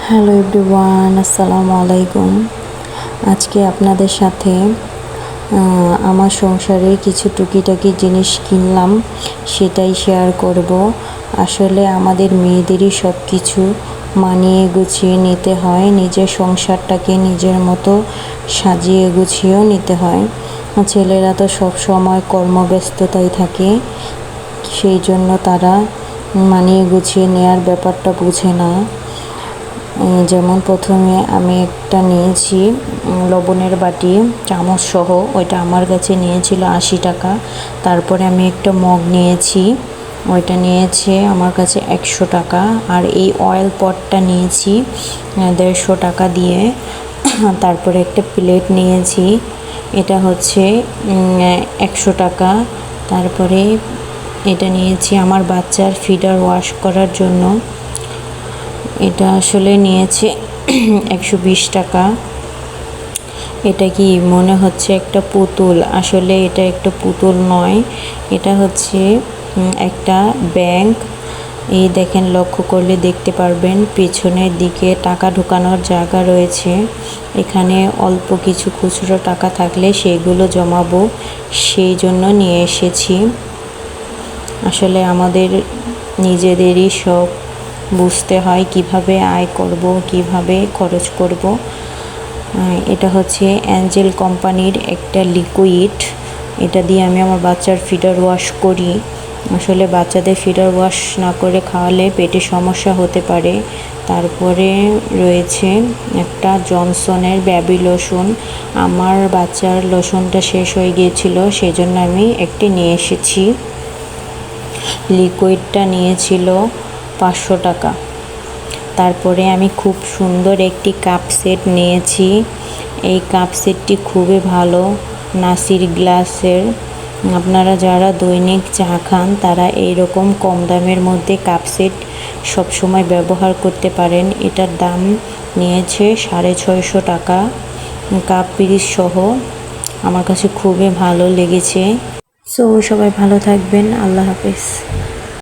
Hello everyone, আসসালামু আলাইকুম। আজকে আপনাদের সাথে আমার সংসারের কিছু টুকিটাকি জিনিস কিনলাম, সেটাই শেয়ার করব। আসলে আমাদের মেয়েদেরই সব কিছু মানিয়ে গুছিয়ে নিতে হয়, নিজের সংসারটাকে নিজের মতো সাজিয়ে গুছিয়েও নিতে হয়। ছেলেরা তো সব সময় কর্মব্যস্ততায় থাকে, সেই জন্য তারা মানিয়ে গুছিয়ে নেওয়ার ব্যাপারটা বুঝে না। যেমন প্রথমে আমি একটা নিয়েছি লবণের বাটি চামচ সহ, ওইটা আমার কাছে নিয়েছিল 80 টাকা। তারপরে আমি একটা মগ নিয়েছি, ওইটা নিয়েছে আমার কাছে 100 টাকা। আর এই অয়েল পটটা নিয়েছি 150 টাকা দিয়ে। তারপরে একটা প্লেট নিয়েছি, এটা হচ্ছে 100 টাকা। তারপরে এটা নিয়েছি আমার বাচ্চার ফিডার ওয়াশ করার জন্য, এটা আসলে নিয়েছে 120 টাকা। এটা কি মনে হচ্ছে একটা পুতুল, আসলে এটা একটা পুতুল নয়, এটা হচ্ছে একটা ব্যাংক। এই দেখেন, লক্ষ্য করলে দেখতে পারবেন পেছনের দিকে টাকা ঢোকানোর জায়গা রয়েছে। এখানে অল্প কিছু খুচরো টাকা থাকলে সেগুলো জমাবো, সেই জন্য নিয়ে এসেছি। আসলে আমাদের নিজেদেরই সব বুঝতে হয়, কিভাবে আয় করব, কিভাবে খরচ করব। এটা হচ্ছে অ্যাঞ্জেল কোম্পানির একটা লিকুইড, এটা দিয়ে আমি আমার বাচ্চার ফিডার ওয়াশ করি। আসলে বাচ্চাদের ফিডার ওয়াশ না করে খাওয়ালে পেটে সমস্যা হতে পারে। তারপরে রয়েছে একটা জনসনের বেবি লোশন, আমার বাচ্চার লোশনটা শেষ হয়ে গিয়েছিল, সেই জন্য আমি একটি নিয়ে এসেছি। লিকুইডটা নিয়েছিল 500 টাকা। তারপরে আমি খুব সুন্দর একটি কাপ সেট নিয়েছি, এই কাপ সেটটি খুবই ভালো, নাসির গ্লাসের। আপনারা যারা দৈনিক চা খান তারা এইরকম কম দামের মধ্যে কাপ সেট সবসময় ব্যবহার করতে পারেন। এটার দাম নিয়েছে 650 টাকা, কাপ পিরিচ সহ। আমার কাছে খুবই ভালো লেগেছে। সো সবাই ভালো থাকবেন, আল্লাহ হাফেজ।